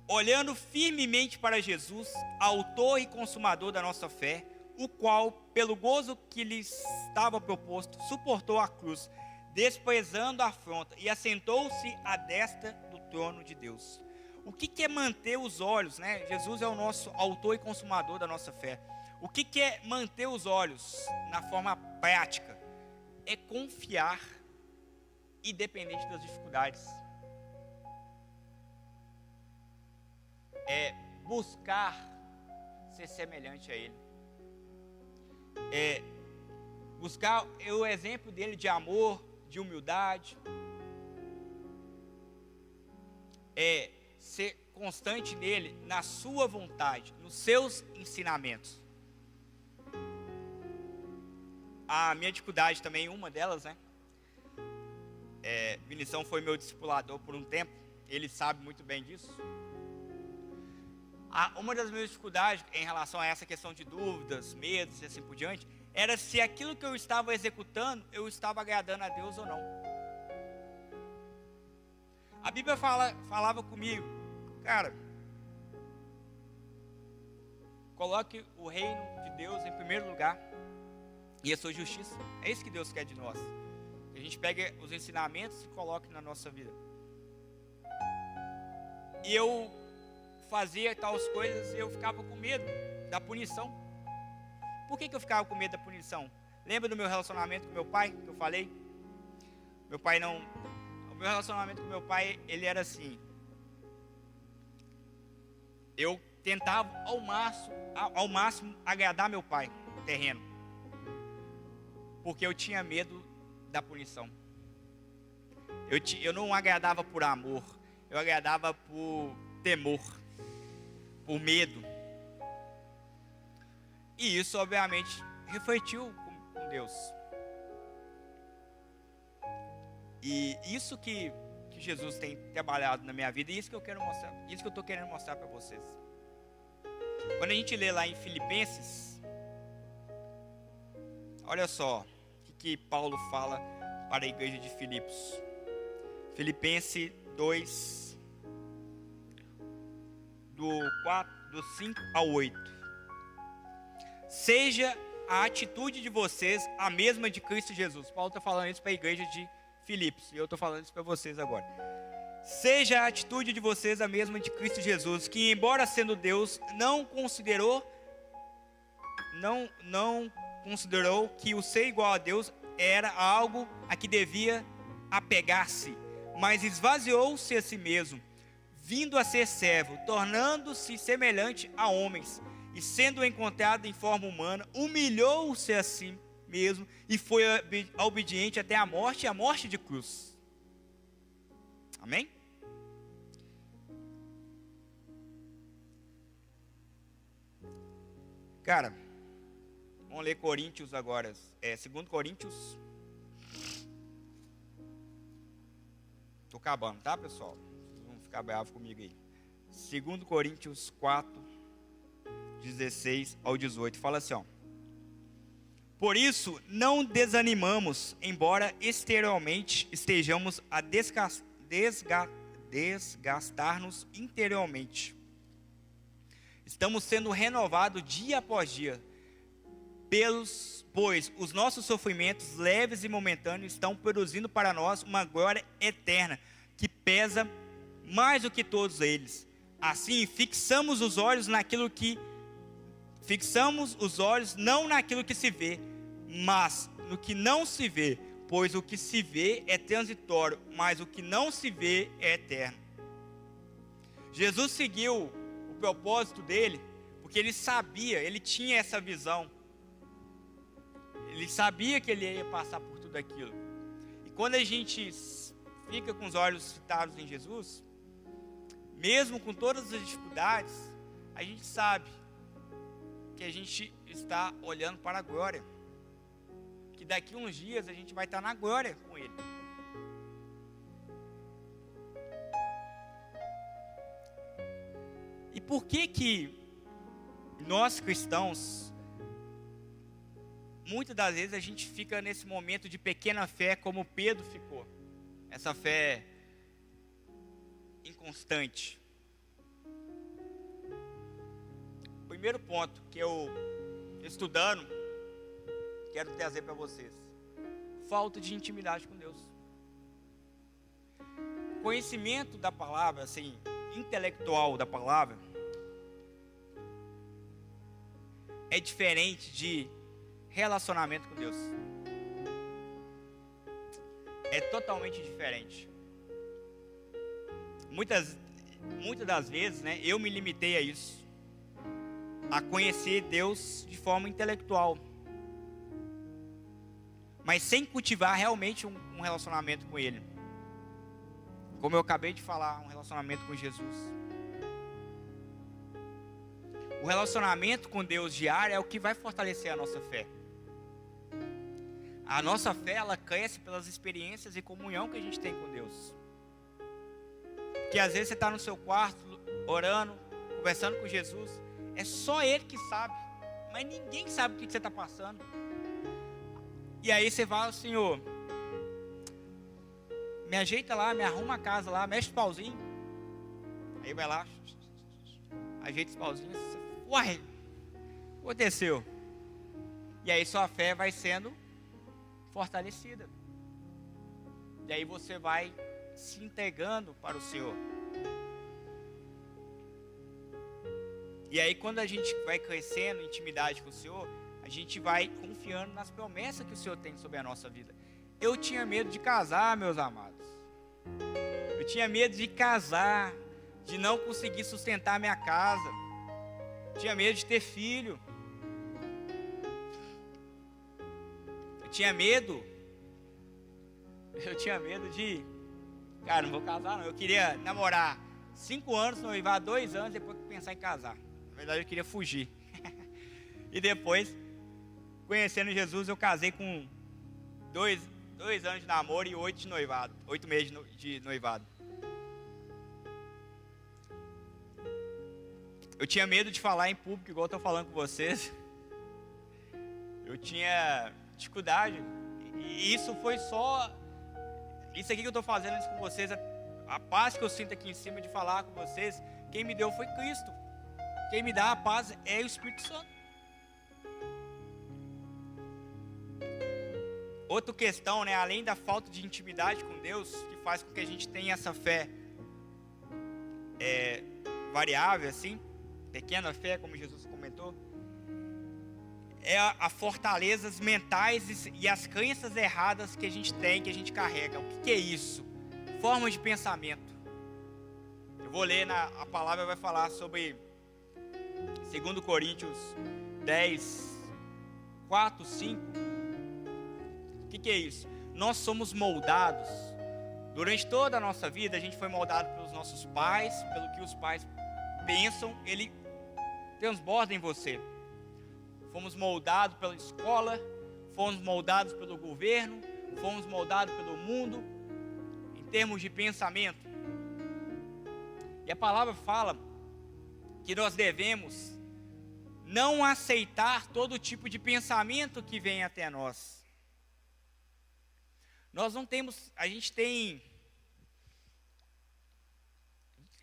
Olhando firmemente para Jesus, autor e consumador da nossa fé, o qual, pelo gozo que lhe estava proposto, suportou a cruz, desprezando a afronta, e assentou-se à destra do trono de Deus. O que é manter os olhos, né? Jesus é o nosso autor e consumador da nossa fé. O que é manter os olhos na forma prática? É confiar, independente das dificuldades. É buscar ser semelhante a Ele. É buscar o exemplo dele de amor, de humildade. É ser constante nele, na sua vontade, nos seus ensinamentos. A minha dificuldade também, uma delas, né? Vinição foi meu discipulador por um tempo, ele sabe muito bem disso. Uma das minhas dificuldades em relação a essa questão de dúvidas, medos e assim por diante, era se aquilo que eu estava executando, eu estava agradando a Deus ou não. A Bíblia falava comigo, cara, coloque o reino de Deus em primeiro lugar e a sua justiça. É isso que Deus quer de nós. Que a gente pegue os ensinamentos e coloque na nossa vida. E eu fazia tais coisas e eu ficava com medo da punição. Por que eu ficava com medo da punição? Lembra do meu relacionamento com meu pai, que eu falei? O meu relacionamento com meu pai, ele era assim. Eu tentava ao máximo agradar meu pai, terreno. Porque eu tinha medo da punição. Eu não agradava por amor, eu agradava por temor, por medo. E isso, obviamente, refletiu com Deus. E isso que Jesus tem trabalhado na minha vida, e isso que eu quero mostrar, isso que eu estou querendo mostrar para vocês. Quando a gente lê lá em Filipenses, olha só o que Paulo fala para a igreja de Filipos. Filipenses 2, do 5 ao 8. Seja a atitude de vocês a mesma de Cristo Jesus. Paulo está falando isso para a igreja de Filipos, e eu estou falando isso para vocês agora. Seja a atitude de vocês a mesma de Cristo Jesus, que embora sendo Deus, não considerou que o ser igual a Deus era algo a que devia apegar-se, mas esvaziou-se a si mesmo, vindo a ser servo, tornando-se semelhante a homens, e sendo encontrado em forma humana, humilhou-se a si mesmo, e foi obediente até a morte, e a morte de cruz. Amém? Cara, vamos ler Coríntios agora. 2 Coríntios. Estou acabando, tá, pessoal? Vocês vão ficar bravos comigo aí. 2 Coríntios 4, 16 ao 18. Fala assim, ó. Por isso, não desanimamos, embora exteriormente estejamos a desgastar-nos interiormente. Estamos sendo renovados dia após dia, pois os nossos sofrimentos leves e momentâneos estão produzindo para nós uma glória eterna, que pesa mais do que todos eles. Assim, fixamos os olhos naquilo que Fixamos os olhos não naquilo que se vê, mas no que não se vê, pois o que se vê é transitório, mas o que não se vê é eterno. Jesus seguiu o propósito dele, porque ele sabia, ele tinha essa visão. Ele sabia que ele ia passar por tudo aquilo. E quando a gente fica com os olhos fitados em Jesus, mesmo com todas as dificuldades, a gente sabe que a gente está olhando para a glória. Que daqui a uns dias a gente vai estar na glória com Ele. E por que nós cristãos, muitas das vezes a gente fica nesse momento de pequena fé, como Pedro ficou? Essa fé inconstante. Primeiro ponto que eu, estudando, quero trazer para vocês: falta de intimidade com Deus. Conhecimento da palavra, assim, intelectual da palavra, é diferente de relacionamento com Deus. É totalmente diferente. Muitas das vezes, né, eu me limitei a isso, a conhecer Deus de forma intelectual, mas sem cultivar realmente um relacionamento com Ele. Como eu acabei de falar, um relacionamento com Jesus. O relacionamento com Deus diário é o que vai fortalecer a nossa fé. A nossa fé, ela cresce pelas experiências e comunhão que a gente tem com Deus. Porque às vezes você está no seu quarto, orando, conversando com Jesus, é só Ele que sabe, mas ninguém sabe o que você está passando. E aí você vai ao Senhor, me ajeita lá, me arruma a casa lá, mexe o pauzinho. Aí vai lá, ajeita os pauzinhos, uai, aconteceu. E aí sua fé vai sendo fortalecida. E aí você vai se entregando para o Senhor. E aí quando a gente vai crescendo em intimidade com o Senhor, a gente vai confiando nas promessas que o Senhor tem sobre a nossa vida. Eu tinha medo de casar, meus amados. Eu tinha medo de casar, de não conseguir sustentar minha casa. Eu tinha medo de ter filho. Eu tinha medo de... Cara, não vou casar não. Eu queria namorar 5 anos, noivar 2 anos, depois pensar em casar. Na verdade eu queria fugir. E depois, conhecendo Jesus, eu casei com 2 anos de namoro e 8 de noivado. 8 meses de noivado. Eu tinha medo de falar em público, igual eu estou falando com vocês. Eu tinha dificuldade. E isso foi só... Isso aqui que eu estou fazendo isso com vocês, a paz que eu sinto aqui em cima de falar com vocês, quem me deu foi Cristo. Quem me dá a paz é o Espírito Santo. Outra questão, né, além da falta de intimidade com Deus, que faz com que a gente tenha essa fé variável, assim, pequena fé, como Jesus comentou, é a fortalezas mentais e as crenças erradas que a gente tem, que a gente carrega. O que é isso? Formas de pensamento. Eu vou ler, a palavra vai falar sobre 2 Coríntios 10, 4, 5. O que é isso? Nós somos moldados. Durante toda a nossa vida, a gente foi moldado pelos nossos pais, pelo que os pais pensam, ele transborda em você. Fomos moldados pela escola, fomos moldados pelo governo, fomos moldados pelo mundo, em termos de pensamento. E a palavra fala que nós devemos não aceitar todo tipo de pensamento que vem até nós. Nós não temos, a gente tem...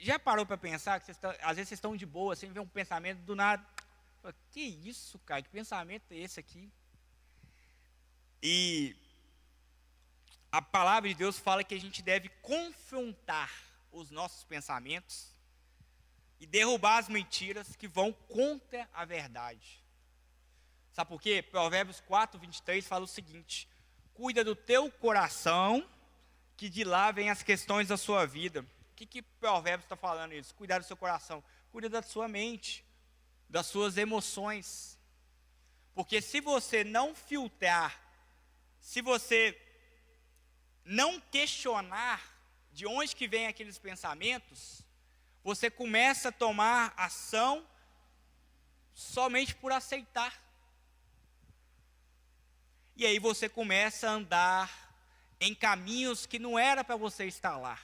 Já parou para pensar que às vezes vocês estão de boa, assim, vê um pensamento do nada... Que isso, cara? Que pensamento é esse aqui? E a palavra de Deus fala que a gente deve confrontar os nossos pensamentos e derrubar as mentiras que vão contra a verdade. Sabe por quê? Provérbios 4, 23 fala o seguinte: cuida do teu coração, que de lá vem as questões da sua vida. O que Provérbios está falando isso? Cuidar do seu coração. Cuida da sua mente, das suas emoções. Porque se você não filtrar, se você não questionar de onde que vem aqueles pensamentos, você começa a tomar ação somente por aceitar. E aí você começa a andar em caminhos que não era para você estar lá.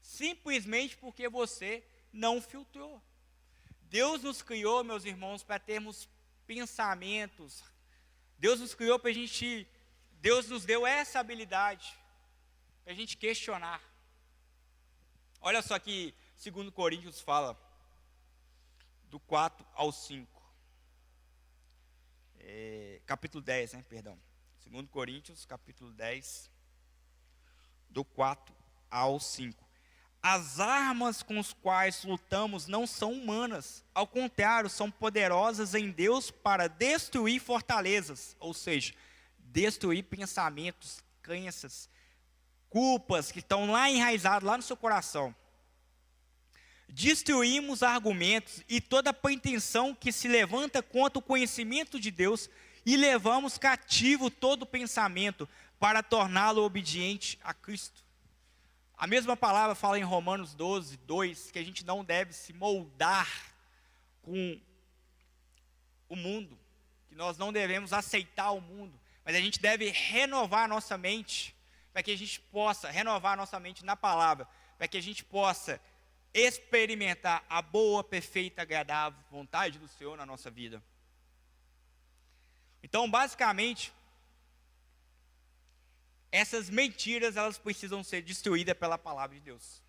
Simplesmente porque você não filtrou. Deus nos criou, meus irmãos, para termos pensamentos. Deus nos criou para a gente, Deus nos deu essa habilidade, para a gente questionar. Olha só que 2 Coríntios fala, do 4 ao 5. Capítulo 10, perdão. 2 Coríntios, capítulo 10, do 4 ao 5. As armas com as quais lutamos não são humanas, ao contrário, são poderosas em Deus para destruir fortalezas, ou seja, destruir pensamentos, crenças, culpas que estão lá enraizados, lá no seu coração. Destruímos argumentos e toda pretensão que se levanta contra o conhecimento de Deus e levamos cativo todo pensamento para torná-lo obediente a Cristo. A mesma palavra fala em Romanos 12, 2, que a gente não deve se moldar com o mundo, que nós não devemos aceitar o mundo, mas a gente deve renovar a nossa mente, para que a gente possa renovar a nossa mente na palavra, para que a gente possa experimentar a boa, perfeita, agradável vontade do Senhor na nossa vida. Então, basicamente, essas mentiras, elas precisam ser destruídas pela palavra de Deus.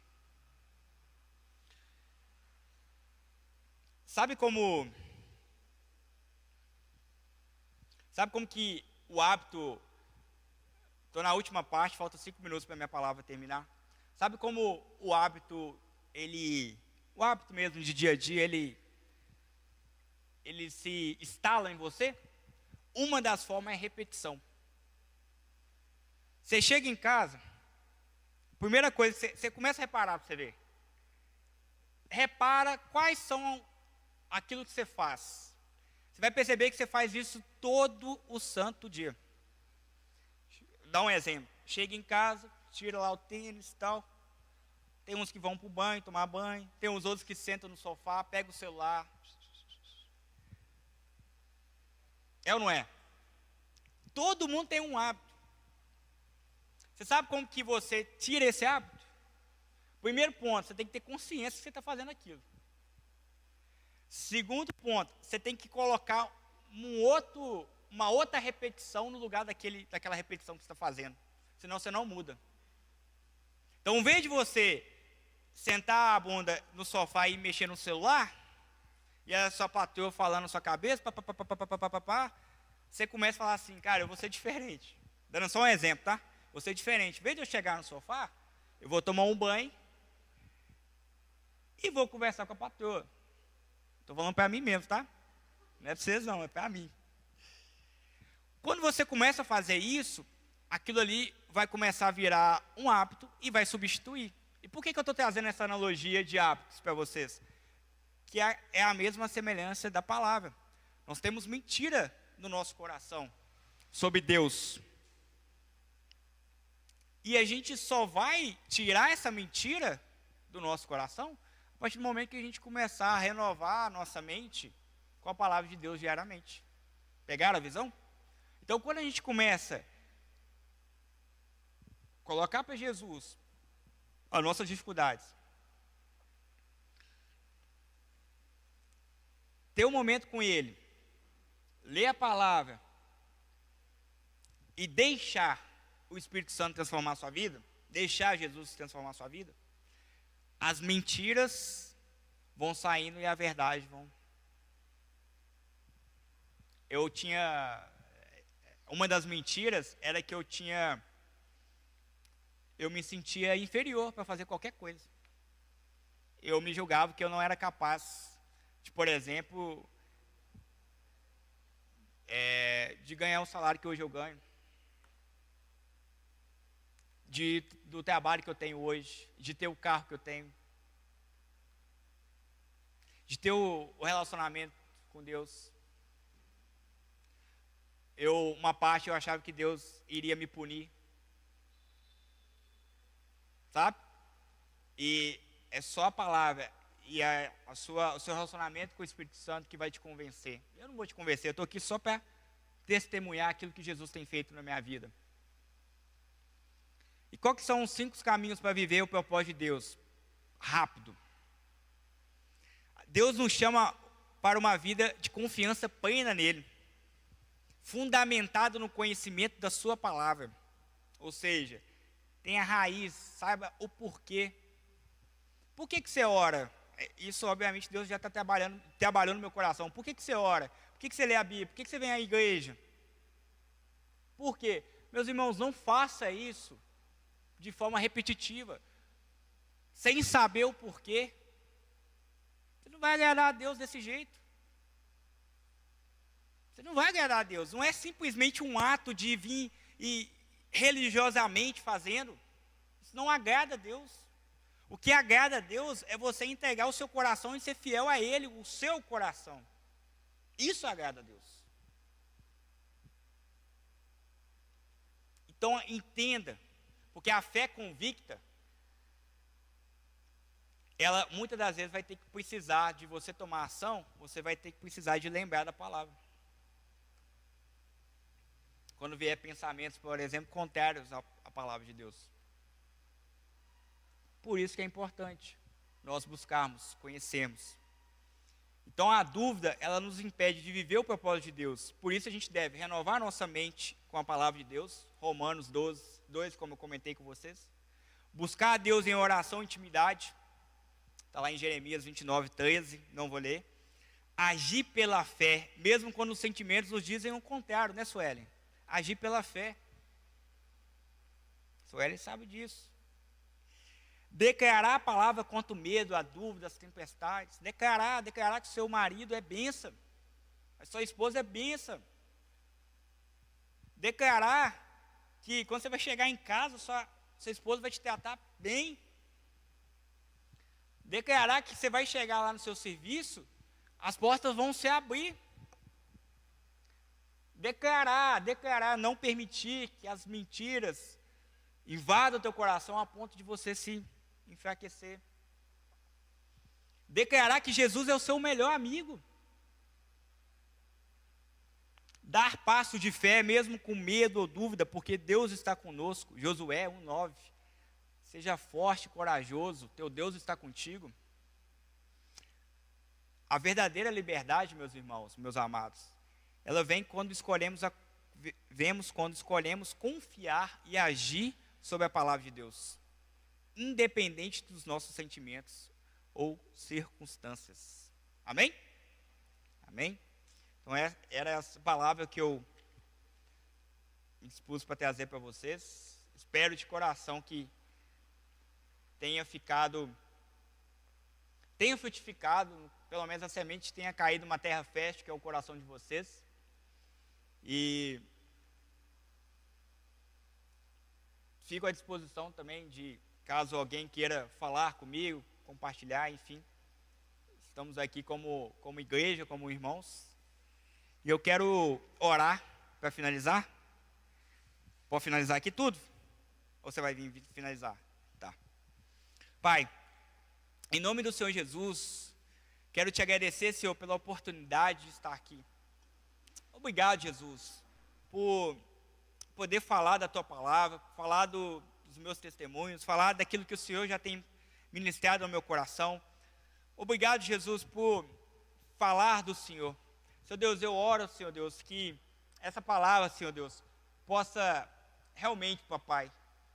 Sabe como que o hábito, estou na última parte, falta 5 minutos para a minha palavra terminar. Sabe como o hábito, o hábito mesmo de dia a dia, ele se instala em você? Uma das formas é repetição. Você chega em casa, primeira coisa, você começa a reparar para você ver. Repara quais são aquilo que você faz. Você vai perceber que você faz isso todo o santo dia. Dá um exemplo. Chega em casa, tira lá o tênis e tal. Tem uns que vão para o banho, tomar banho. Tem uns outros que sentam no sofá, pegam o celular. É ou não é? Todo mundo tem um hábito. Você sabe como que você tira esse hábito? Primeiro ponto, você tem que ter consciência que você está fazendo aquilo. Segundo ponto, você tem que colocar uma outra repetição no lugar daquela repetição que você está fazendo. Senão você não muda. Então, em vez de você sentar a bunda no sofá e mexer no celular, e a sua patroa falando na sua cabeça, você começa a falar assim, cara, eu vou ser diferente. Dando só um exemplo, tá? Vou ser diferente. Em vez de eu chegar no sofá, eu vou tomar um banho e vou conversar com a patroa. Estou falando para mim mesmo, tá? Não é para vocês não, é para mim. Quando você começa a fazer isso, aquilo ali vai começar a virar um hábito e vai substituir. E por que eu estou trazendo essa analogia de hábitos para vocês? Que é a mesma semelhança da palavra. Nós temos mentira no nosso coração sobre Deus. E a gente só vai tirar essa mentira do nosso coração a partir do momento que a gente começar a renovar a nossa mente com a palavra de Deus diariamente. Pegaram a visão? Então, quando a gente começa a colocar para Jesus as nossas dificuldades, ter um momento com Ele, ler a palavra e deixar o Espírito Santo transformar a sua vida, deixar Jesus transformar a sua vida, as mentiras vão saindo e a verdade vão. Uma das mentiras era que eu me sentia inferior para fazer qualquer coisa. eu me julgava que eu não era capaz de, por exemplo, de ganhar o salário que hoje eu ganho, do trabalho que eu tenho hoje, de ter o carro que eu tenho, de ter o relacionamento com Deus. Uma parte eu achava que Deus iria me punir, sabe? E é só a palavra e o seu relacionamento com o Espírito Santo que vai te convencer. Eu não vou te convencer, eu estou aqui só para testemunhar aquilo que Jesus tem feito na minha vida. E quais que são os 5 caminhos para viver o propósito de Deus? Rápido. Deus nos chama para uma vida de confiança plena nele, fundamentado no conhecimento da sua palavra. Ou seja, tenha raiz, saiba o porquê. Por que você ora? Isso, obviamente, Deus já está trabalhando no meu coração. Por que você ora? Por que você lê a Bíblia? Por que você vem à igreja? Por quê? Meus irmãos, não faça isso de forma repetitiva, sem saber o porquê. Você não vai agradar a Deus desse jeito. Você não vai agradar a Deus. Não é simplesmente um ato de vir e religiosamente fazendo. Isso não agrada a Deus. O que agrada a Deus é você entregar o seu coração e ser fiel a Ele, o seu coração. Isso agrada a Deus. Então entenda, porque a fé convicta, ela muitas das vezes vai ter que precisar de você tomar ação, você vai ter que precisar de lembrar da palavra. Quando vier pensamentos, por exemplo, contrários à palavra de Deus. Por isso que é importante nós buscarmos, conhecermos. Então a dúvida, ela nos impede de viver o propósito de Deus. Por isso a gente deve renovar nossa mente com a palavra de Deus, Romanos 12, 2, como eu comentei com vocês. Buscar a Deus em oração e intimidade, está lá em Jeremias 29, 13, não vou ler. Agir pela fé, mesmo quando os sentimentos nos dizem o contrário, né, Suelen? Agir pela fé. Suelen sabe disso. Declarar a palavra contra o medo, a dúvida, as tempestades. Declarar que seu marido é bênção, a sua esposa é bênção. Declarar que quando você vai chegar em casa, sua esposa vai te tratar bem. Declarar que você vai chegar lá no seu serviço, as portas vão se abrir. Declarar, não permitir que as mentiras invadam o teu coração a ponto de você se enfraquecer. Declarar que Jesus é o seu melhor amigo. Dar passo de fé, mesmo com medo ou dúvida, porque Deus está conosco. Josué 1:9. Seja forte e corajoso, teu Deus está contigo. A verdadeira liberdade, meus irmãos, meus amados, ela vem quando vemos quando escolhemos confiar e agir sobre a palavra de Deus, independente dos nossos sentimentos ou circunstâncias. Amém? Amém? Então era essa palavra que eu me dispus para trazer para vocês. Espero de coração que tenha frutificado, pelo menos a semente tenha caído numa terra fértil, que é o coração de vocês. E fico à disposição também de, caso alguém queira falar comigo, compartilhar, enfim. Estamos aqui como igreja, como irmãos. E eu quero orar para finalizar. Pode finalizar aqui tudo? Ou você vai vir finalizar? Tá. Pai, em nome do Senhor Jesus, quero te agradecer, Senhor, pela oportunidade de estar aqui. Obrigado, Jesus, por poder falar da Tua palavra, falar dos meus testemunhos, falar daquilo que o Senhor já tem ministrado ao meu coração. Obrigado, Jesus, por falar do Senhor. Senhor Deus, eu oro, Senhor Deus, que essa palavra, Senhor Deus, possa realmente, papai,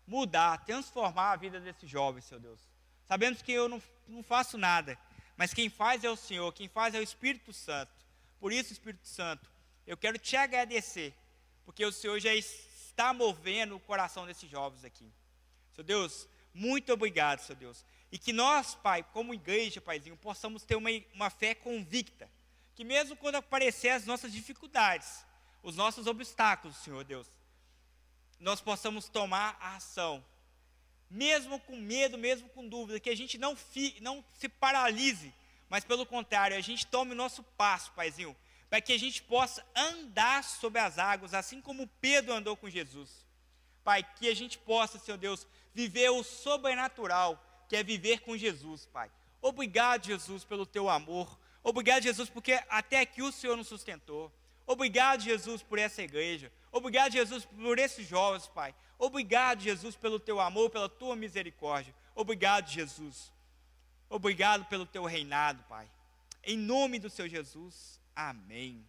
mudar, transformar a vida desses jovens, Senhor Deus. Sabemos que eu não faço nada, mas quem faz é o Senhor, quem faz é o Espírito Santo. Por isso, Espírito Santo, eu quero te agradecer, porque o Senhor já está movendo o coração desses jovens aqui. Senhor Deus, muito obrigado, Senhor Deus. E que nós, Pai, como igreja, Paizinho, possamos ter uma fé convicta. Que mesmo quando aparecer as nossas dificuldades, os nossos obstáculos, Senhor Deus, nós possamos tomar a ação. Mesmo com medo, mesmo com dúvida, que a gente não se paralise, mas pelo contrário, a gente tome o nosso passo, Paizinho, para que a gente possa andar sobre as águas, assim como Pedro andou com Jesus. Pai, que a gente possa, Senhor Deus, viver o sobrenatural, que é viver com Jesus, Pai. Obrigado, Jesus, pelo teu amor. Obrigado, Jesus, porque até aqui o Senhor nos sustentou. Obrigado, Jesus, por essa igreja. Obrigado, Jesus, por esses jovens, Pai. Obrigado, Jesus, pelo teu amor, pela tua misericórdia. Obrigado, Jesus. Obrigado pelo teu reinado, Pai. Em nome do Senhor Jesus. Amém.